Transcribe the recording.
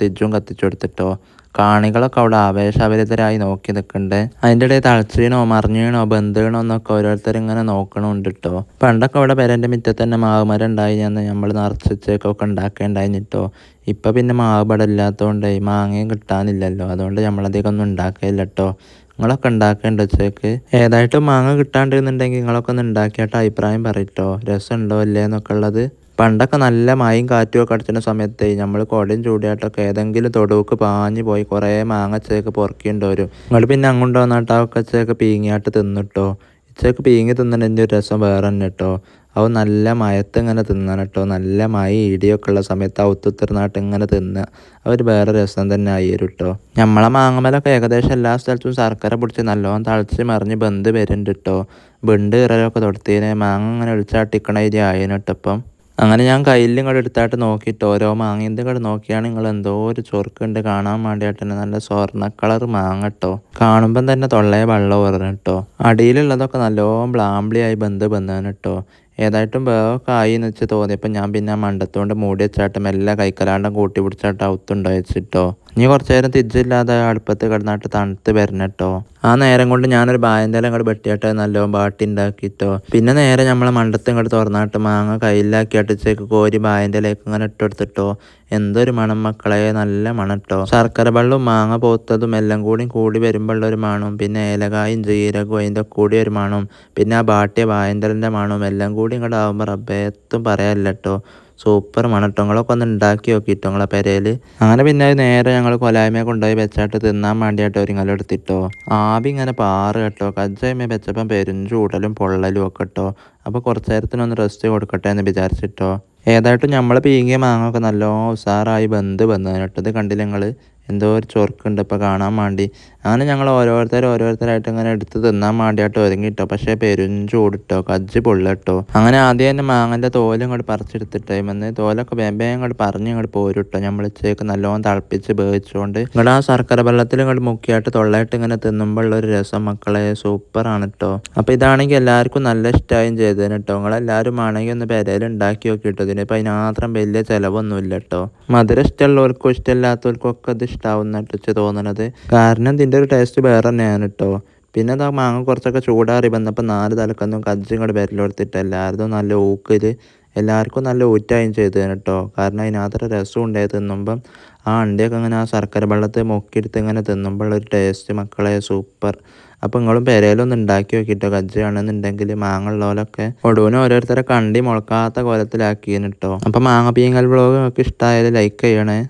തിരിച്ചും കത്തിച്ചു കൊടുത്തിട്ടോ. കാണികളൊക്കെ അവിടെ ആവേശഭരിതരായി നോക്കി നിൽക്കുന്നുണ്ട്. അതിൻ്റെ ഇടയിൽ തളച്ചീണോ മറിഞ്ഞീണോ ബന്ധീണോ എന്നൊക്കെ ഓരോരുത്തർ ഇങ്ങനെ നോക്കണുണ്ട് കേട്ടോ. പണ്ടൊക്കെ അവിടെ പെരേൻ്റെ മുറ്റത്ത് തന്നെ മാവുമരം ഉണ്ടായി നമ്മൾ നിറച്ചൊക്കെ ഉണ്ടാക്കേണ്ടായിട്ടോ. ഇപ്പം പിന്നെ മാവ് ഇവിടെ ഇല്ലാത്തതുകൊണ്ട് മാങ്ങയും കിട്ടാനില്ലല്ലോ, അതുകൊണ്ട് നമ്മളധികം ഒന്നും ഉണ്ടാക്കില്ല കേട്ടോ. നിങ്ങളൊക്കെ ഉണ്ടാക്കേണ്ട ഉച്ചയ്ക്ക് ഏതായിട്ടും മാങ്ങ കിട്ടാണ്ടിരുന്നുണ്ടെങ്കിൽ നിങ്ങളൊക്കെ ഒന്ന് ഉണ്ടാക്കിയിട്ട് അഭിപ്രായം പറയട്ടോ, രസമുണ്ടോ ഇല്ലേ എന്നൊക്കെ ഉള്ളത്. പണ്ടൊക്കെ നല്ല മഴയും കാറ്റും ഒക്കെ അടിച്ചിരുന്ന സമയത്ത് നമ്മൾ കുടയും ചൂടിയായിട്ടൊക്കെ ഏതെങ്കിലും തൊടുവക്ക് പാഞ്ഞു പോയി കുറേ മാങ്ങച്ചേക്ക് പൊറുക്കിണ്ട് വരും. നിങ്ങൾ പിന്നെ അങ്ങോട്ട് വന്നിട്ട് ആ കച്ചയൊക്കെ പീങ്ങിയായിട്ട് തിന്നിട്ടോ. ഇച്ചയൊക്കെ പീങ്ങി തിന്നതിൻ്റെ ഒരു രസം വേറെ തന്നെ കേട്ടോ. അത് നല്ല മയത്ത് ഇങ്ങനെ തിന്നണം കേട്ടോ. നല്ല മഴ ഇടിയൊക്കെ ഉള്ള സമയത്ത് ഔത്തുത്തിരുന്നായിട്ട് ഇങ്ങനെ തിന്നുക, അവർ വേറെ രസം തന്നെ ആയി വരും കേട്ടോ. നമ്മളെ മാങ്ങമലൊക്കെ ഏകദേശം എല്ലാ സ്ഥലത്തും ശർക്കര പിടിച്ച് നല്ലോണം തളിച്ച് മറിഞ്ഞ് ബന്ധ് വരുന്നുണ്ട് കേട്ടോ. ബണ്ട് ഇറലൊക്കെ തൊടുത്തീനെ മാങ്ങ ഇങ്ങനെ ഒളിച്ചാട്ടിക്കണ ഇരി ആയനട്ടപ്പം. അങ്ങനെ ഞാൻ കയ്യിൽ ഇങ്ങോട്ട് എടുത്തായിട്ട് നോക്കിയിട്ട് ഓരോ മാങ്ങേൻ്റെ ഇങ്ങോട്ട് നോക്കിയാണ് നിങ്ങൾ എന്തോ ഒരു ചൊറുക്കുണ്ട് കാണാൻ വേണ്ടിയിട്ട് തന്നെ. നല്ല സ്വർണ്ണ കളർ മാങ്ങ കേട്ടോ. കാണുമ്പം തന്നെ തൊള്ളയെ വെള്ളം ഊറണം കേട്ടോ. അടിയിലുള്ളതൊക്കെ നല്ലോണം ബ്ലാംബ്ലിയായി ബന്ധമാണ് കേട്ടോ. ഏതായിട്ടും വേഗമൊക്കെ ആയി എന്ന് വെച്ച് തോന്നിയപ്പോൾ ഞാൻ പിന്നെ ആ മണ്ടത്തോണ്ട് മൂടി വെച്ചാട്ടും എല്ലാം കൈക്കലാണ്ടം കൂട്ടി പിടിച്ചാട്ട് ഔത്തുണ്ടോ വെച്ചിട്ടോ. ഇനി കുറച്ച് നേരം തിരിച്ചില്ലാതെ അടുപ്പത്ത് കിടന്നിട്ട് തണുത്ത് വരണം കേട്ടോ. ആ നേരം കൊണ്ട് ഞാനൊരു ബായൻ്റെ ഇങ്ങോട്ട് വെട്ടിയാട്ട് നല്ലോണം ബാട്ടി ഉണ്ടാക്കിയിട്ടോ. പിന്നെ നേരെ നമ്മളെ മണ്ടത്ത് ഇങ്ങോട്ട് തുറന്നിട്ട് മാങ്ങ കയ്യിലാക്കി അടിച്ചേക്ക് കോരി ബായൻ്റെ ഇലേക്ക് ഇങ്ങനെ ഇട്ടെടുത്തിട്ടോ. എന്തൊരു മണം മക്കളെ, നല്ല മണം കേട്ടോ. ശർക്കര വെള്ളവും മാങ്ങ പോത്തതും എല്ലാം കൂടി വരുമ്പോഴുള്ള ഒരു മണവും പിന്നെ ഏലകായും ജീരകവും അതിൻ്റെ കൂടി ഒരു മണവും പിന്നെ ആ ബാട്ടിയ ബായൻ്റെ മണവും എല്ലാം കൂടി ഇങ്ങോട്ട് ആകുമ്പോൾ റബ്ബേ എത്തും പറയാനില്ല കേട്ടോ. സൂപ്പർ മണം കേട്ടോ. നിങ്ങളൊക്കെ ഒന്ന് ഉണ്ടാക്കി നോക്കിട്ടോ നിങ്ങളെ പെരയിൽ. അങ്ങനെ പിന്നെ അത് നേരെ ഞങ്ങൾ കൊലായ്മയെ കൊണ്ടുപോയി വെച്ചാട്ട് തിന്നാൻ വേണ്ടിയിട്ട് ഒരുങ്ങലും എടുത്തിട്ടോ. ആവി ഇങ്ങനെ പാറ് കേട്ടോ. കജ്ജായ്മ വെച്ചപ്പം പെരും ചൂടലും പൊള്ളലും ഒക്കെ കേട്ടോ. അപ്പോൾ കുറച്ച് നേരത്തിനൊന്ന് റെസ്റ്റ് കൊടുക്കട്ടെ എന്ന് വിചാരിച്ചിട്ടോ. ഏതായിട്ടും നമ്മൾ പീങ്ങിയ മാങ്ങ ഒക്കെ നല്ലോണം ഉസാറായി വന്നതിന് കേട്ടോ. ഇത് കണ്ടില്ല നിങ്ങൾ, എന്തോ ഒരു ചൊറുക്കുണ്ട് ഇപ്പോൾ കാണാൻ വേണ്ടി. അങ്ങനെ ഞങ്ങൾ ഓരോരുത്തരായിട്ട് ഇങ്ങനെ എടുത്ത് തിന്നാൻ വേണ്ടിയിട്ട് ഒരുങ്ങിട്ടോ. പക്ഷേ പെരും ചൂടിട്ടോ, കജ്ജ് പൊള്ളട്ടോ. അങ്ങനെ ആദ്യം തന്നെ മാങ്ങൻ്റെ തോലും ഇങ്ങോട്ട് പറിച്ചെടുത്തിട്ടേ വന്ന് തോലൊക്കെ വേമ്പേ ഇങ്ങോട്ട് ഇങ്ങോട്ട് പോരുട്ടോ. നമ്മൾ ഇച്ചേക്ക് നല്ലോണം തിളപ്പിച്ച് വേവിച്ചുകൊണ്ട് ഇങ്ങോട്ട് ആ ശർക്കര വെള്ളത്തിൽ ഇങ്ങോട്ട് മുക്കിയായിട്ട് തൊള്ളായിട്ട് ഇങ്ങനെ തിന്നുമ്പോൾ ഉള്ളൊരു രസം മക്കളെ സൂപ്പറാണ് കേട്ടോ. അപ്പോൾ ഇതാണെങ്കിൽ എല്ലാവർക്കും നല്ല ഇഷ്ടമായും ചെയ്തതിന് കേട്ടോ. നിങ്ങളെല്ലാവരും ആണെങ്കിൽ ഒന്ന് പെരയിൽ ഉണ്ടാക്കി നോക്കിയിട്ടോ. ഇതിനിപ്പോൾ അതിനാത്രം വലിയ ചിലവൊന്നുമില്ല കേട്ടോ. മധുരം ഇഷ്ടമുള്ളവർക്കും ഇഷ്ടമില്ലാത്തവർക്കും ഒക്കെ ഇത് ഇഷ്ടാവുന്നിട്ട് തോന്നണത്. കാരണം ഇതിൻ്റെ ഒരു ടേസ്റ്റ് വേറെ തന്നെയാണ് കേട്ടോ. പിന്നെ അത് മാങ്ങ കുറച്ചൊക്കെ ചൂടാറി വന്നപ്പോൾ 4 തലക്കൊന്നും കജ്ജി ഇങ്ങോട്ട് വിരലെടുത്തിട്ട് എല്ലാവരും നല്ല ഊക്കിൽ എല്ലാവർക്കും നല്ല ഊറ്റായും ചെയ്തതിന് കേട്ടോ. കാരണം അതിനകത്തൊരു രസം ഉണ്ടായി തിന്നുമ്പം ആ അണ്ടിയൊക്കെ ഇങ്ങനെ ആ ശർക്കര വെള്ളത്തിൽ മുക്കിയെടുത്ത് ഇങ്ങനെ തിന്നുമ്പോൾ ഒരു ടേസ്റ്റ് മക്കളെ സൂപ്പർ. അപ്പോൾ നിങ്ങളും പെരയിലൊന്ന് ഉണ്ടാക്കി നോക്കിയിട്ടോ. കജ്ജയാണെന്നുണ്ടെങ്കിൽ മാങ്ങ ഉള്ളവരൊക്കെ ഒടുവിന് ഓരോരുത്തരെ കണ്ടി മുളക്കാത്ത കോലത്തിലാക്കിയെന്ന് കേട്ടോ. അപ്പോൾ മാങ്ങ പീങ്ങൽ വ്ളോഗ് നിങ്ങൾക്ക് ഇഷ്ടമായാലും ലൈക്ക് ചെയ്യണേ.